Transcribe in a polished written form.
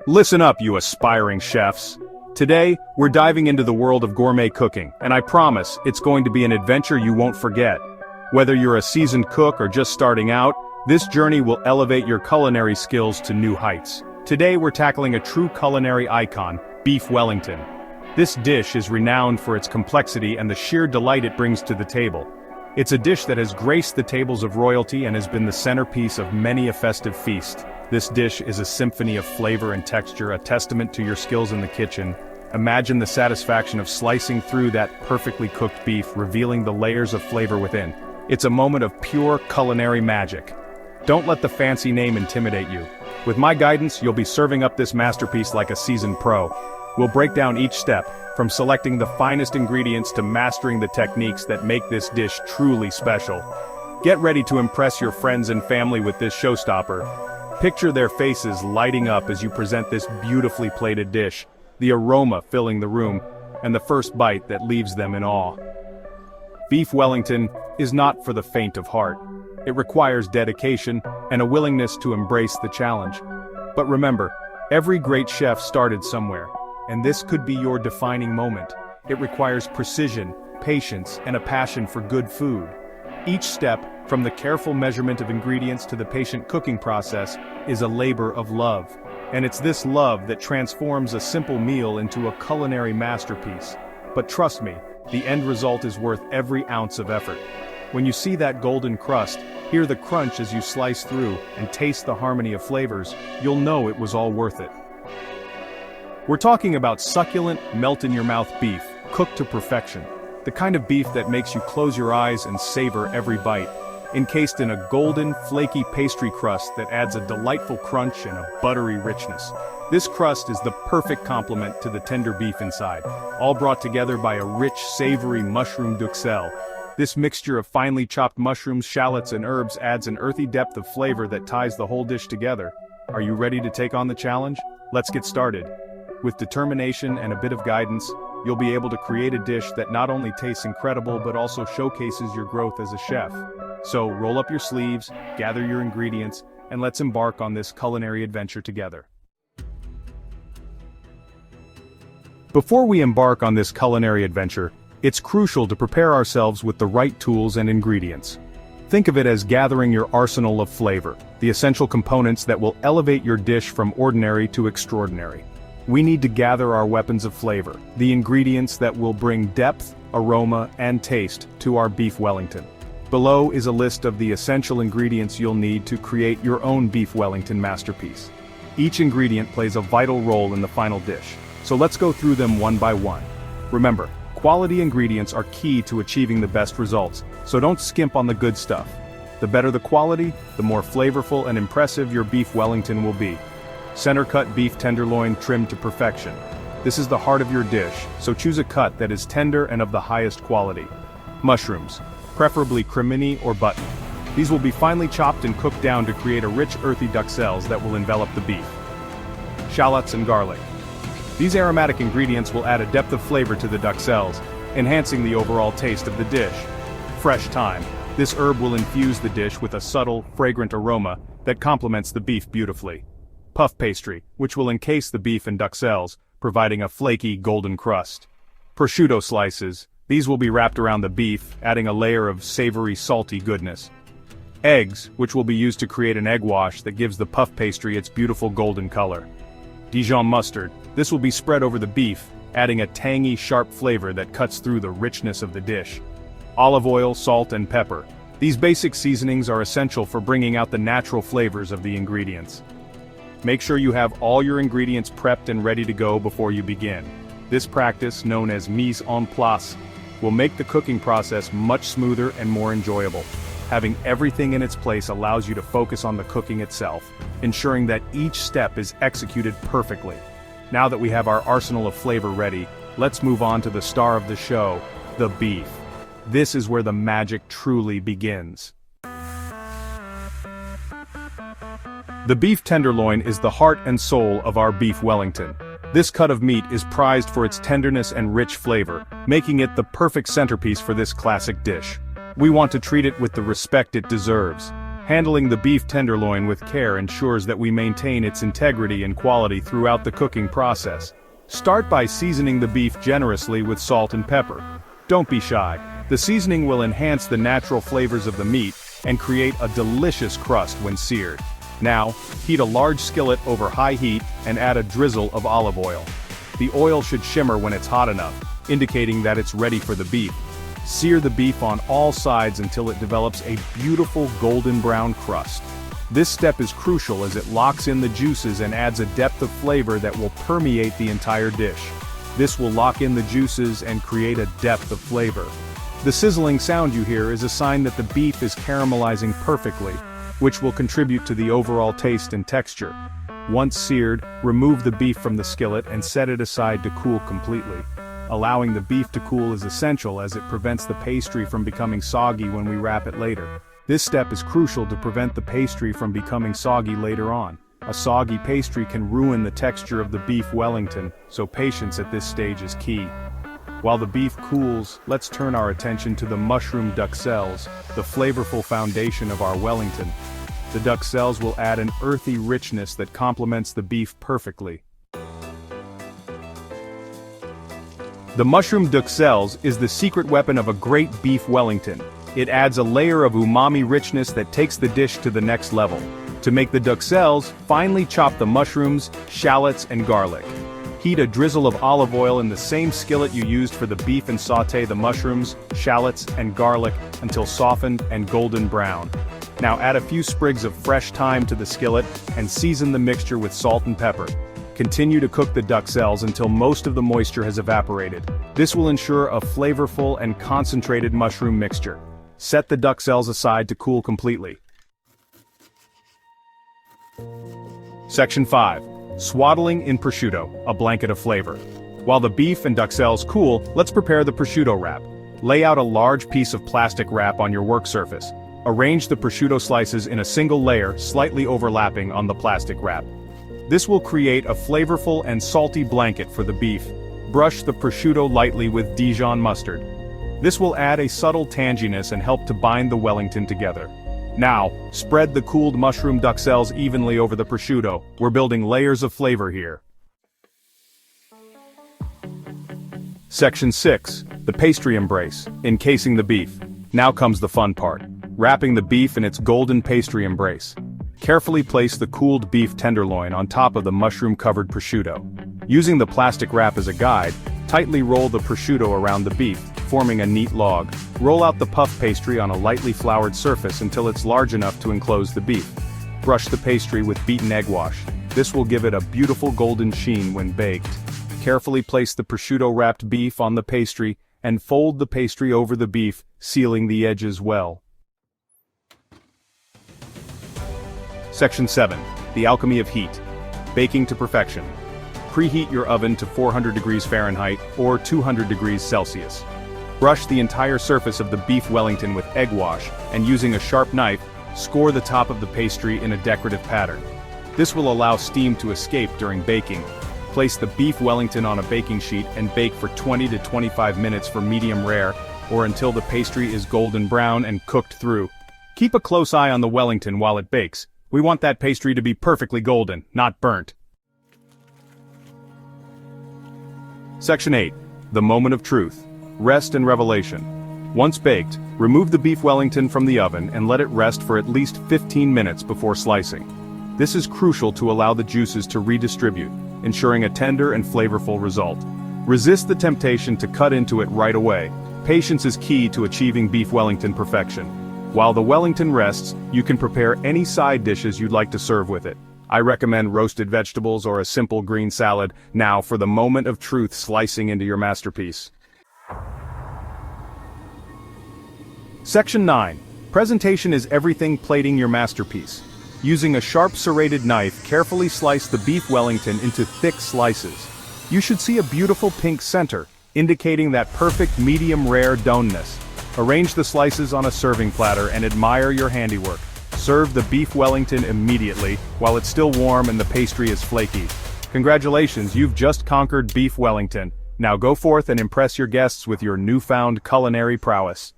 Listen up, you aspiring chefs. Today, we're diving into the world of gourmet cooking, and I promise it's going to be an adventure you won't forget. Whether you're a seasoned cook or just starting out, this journey will elevate your culinary skills to new heights. Today we're tackling a true culinary icon, beef Wellington. This dish is renowned for its complexity and the sheer delight it brings to the table. It's a dish that has graced the tables of royalty and has been the centerpiece of many a festive feast. This dish is a symphony of flavor and texture, a testament to your skills in the kitchen. Imagine the satisfaction of slicing through that perfectly cooked beef, revealing the layers of flavor within. It's a moment of pure culinary magic. Don't let the fancy name intimidate you. With my guidance, you'll be serving up this masterpiece like a seasoned pro. We'll break down each step, from selecting the finest ingredients to mastering the techniques that make this dish truly special. Get ready to impress your friends and family with this showstopper. Picture their faces lighting up as you present this beautifully plated dish, the aroma filling the room, and the first bite that leaves them in awe. Beef Wellington is not for the faint of heart. It requires dedication and a willingness to embrace the challenge. But remember, every great chef started somewhere, and this could be your defining moment. It requires precision, patience, and a passion for good food. Each step, from the careful measurement of ingredients to the patient cooking process, is a labor of love. And it's this love that transforms a simple meal into a culinary masterpiece. But trust me, the end result is worth every ounce of effort. When you see that golden crust, hear the crunch as you slice through, and taste the harmony of flavors, you'll know it was all worth it. We're talking about succulent, melt-in-your-mouth beef, cooked to perfection. The kind of beef that makes you close your eyes and savor every bite. Encased in a golden, flaky pastry crust that adds a delightful crunch and a buttery richness. This crust is the perfect complement to the tender beef inside, all brought together by a rich, savory mushroom duxelle. This mixture of finely chopped mushrooms, shallots, and herbs adds an earthy depth of flavor that ties the whole dish together. Are you ready to take on the challenge? Let's get started. With determination and a bit of guidance, you'll be able to create a dish that not only tastes incredible but also showcases your growth as a chef. So roll up your sleeves, gather your ingredients, and let's embark on this culinary adventure together. Before we embark on this culinary adventure, it's crucial to prepare ourselves with the right tools and ingredients. Think of it as gathering your arsenal of flavor, the essential components that will elevate your dish from ordinary to extraordinary. We need to gather our weapons of flavor, the ingredients that will bring depth, aroma, and taste to our beef Wellington. Below is a list of the essential ingredients you'll need to create your own beef Wellington masterpiece. Each ingredient plays a vital role in the final dish, so let's go through them one by one. Remember, quality ingredients are key to achieving the best results, so don't skimp on the good stuff. The better the quality, the more flavorful and impressive your beef Wellington will be. Center-cut beef tenderloin trimmed to perfection. This is the heart of your dish, so choose a cut that is tender and of the highest quality. Mushrooms, preferably cremini or button. These will be finely chopped and cooked down to create a rich earthy duxelles that will envelop the beef. Shallots and garlic. These aromatic ingredients will add a depth of flavor to the duxelles, enhancing the overall taste of the dish. Fresh thyme. This herb will infuse the dish with a subtle, fragrant aroma that complements the beef beautifully. Puff pastry, which will encase the beef in duxelles, providing a flaky, golden crust. Prosciutto slices. These will be wrapped around the beef, adding a layer of savory, salty goodness. Eggs, which will be used to create an egg wash that gives the puff pastry its beautiful golden color. Dijon mustard. This will be spread over the beef, adding a tangy, sharp flavor that cuts through the richness of the dish. Olive oil, salt, and pepper. These basic seasonings are essential for bringing out the natural flavors of the ingredients. Make sure you have all your ingredients prepped and ready to go before you begin. This practice, known as mise en place, will make the cooking process much smoother and more enjoyable. Having everything in its place allows you to focus on the cooking itself, ensuring that each step is executed perfectly. Now that we have our arsenal of flavor ready, let's move on to the star of the show, the beef. This is where the magic truly begins. The beef tenderloin is the heart and soul of our beef Wellington. This cut of meat is prized for its tenderness and rich flavor, making it the perfect centerpiece for this classic dish. We want to treat it with the respect it deserves. Handling the beef tenderloin with care ensures that we maintain its integrity and quality throughout the cooking process. Start by seasoning the beef generously with salt and pepper. Don't be shy. The seasoning will enhance the natural flavors of the meat and create a delicious crust when seared. Now, heat a large skillet over high heat and add a drizzle of olive oil. The oil should shimmer when it's hot enough, indicating that it's ready for the beef. Sear the beef on all sides until it develops a beautiful golden brown crust. This step is crucial as it locks in the juices and adds a depth of flavor that will permeate the entire dish. This will lock in the juices and create a depth of flavor. The sizzling sound you hear is a sign that the beef is caramelizing perfectly, which will contribute to the overall taste and texture. Once seared, remove the beef from the skillet and set it aside to cool completely. Allowing the beef to cool is essential as it prevents the pastry from becoming soggy when we wrap it later. This step is crucial to prevent the pastry from becoming soggy later on. A soggy pastry can ruin the texture of the beef Wellington, so patience at this stage is key. While the beef cools, let's turn our attention to the mushroom duxelles, the flavorful foundation of our Wellington. The duxelles will add an earthy richness that complements the beef perfectly. The mushroom duxelles is the secret weapon of a great beef Wellington. It adds a layer of umami richness that takes the dish to the next level. To make the duxelles, finely chop the mushrooms, shallots, and garlic. Heat a drizzle of olive oil in the same skillet you used for the beef and sauté the mushrooms, shallots, and garlic until softened and golden brown. Now add a few sprigs of fresh thyme to the skillet and season the mixture with salt and pepper. Continue to cook the duxelles until most of the moisture has evaporated. This will ensure a flavorful and concentrated mushroom mixture. Set the duxelles aside to cool completely. Section 5. Swaddling in prosciutto, a blanket of flavor. While the beef and duxelles cool, let's prepare the prosciutto wrap. Lay out a large piece of plastic wrap on your work surface. Arrange the prosciutto slices in a single layer, slightly overlapping on the plastic wrap. This will create a flavorful and salty blanket for the beef. Brush the prosciutto lightly with Dijon mustard. This will add a subtle tanginess and help to bind the Wellington together. Now, spread the cooled mushroom duxelles evenly over the prosciutto. We're building layers of flavor here. Section 6. The pastry embrace, encasing the beef. Now comes the fun part. Wrapping the beef in its golden pastry embrace. Carefully place the cooled beef tenderloin on top of the mushroom-covered prosciutto. Using the plastic wrap as a guide, tightly roll the prosciutto around the beef, forming a neat log. Roll out the puff pastry on a lightly floured surface until it's large enough to enclose the beef. Brush the pastry with beaten egg wash. This will give it a beautiful golden sheen when baked. Carefully place the prosciutto-wrapped beef on the pastry and fold the pastry over the beef, sealing the edges well. Section 7. The alchemy of heat. Baking to perfection. Preheat your oven to 400 degrees Fahrenheit or 200 degrees Celsius. Brush the entire surface of the beef Wellington with egg wash, and using a sharp knife, score the top of the pastry in a decorative pattern. This will allow steam to escape during baking. Place the beef Wellington on a baking sheet and bake for 20 to 25 minutes for medium rare, or until the pastry is golden brown and cooked through. Keep a close eye on the Wellington while it bakes. We want that pastry to be perfectly golden, not burnt. Section 8. The moment of truth. Rest and revelation. Once baked, remove the beef Wellington from the oven and let it rest for at least 15 minutes before slicing. This is crucial to allow the juices to redistribute, ensuring a tender and flavorful result. Resist the temptation to cut into it right away. Patience is key to achieving beef Wellington perfection. While the Wellington rests, you can prepare any side dishes you'd like to serve with it. I recommend roasted vegetables or a simple green salad. Now for the moment of truth, slicing into your masterpiece. Section 9. Presentation is everything plating your masterpiece. Using a sharp serrated knife, carefully slice the beef Wellington into thick slices. You should see a beautiful pink center, indicating that perfect medium rare doneness. Arrange the slices on a serving platter and admire your handiwork. Serve the beef Wellington immediately, while it's still warm and the pastry is flaky. Congratulations, you've just conquered beef Wellington. Now go forth and impress your guests with your newfound culinary prowess.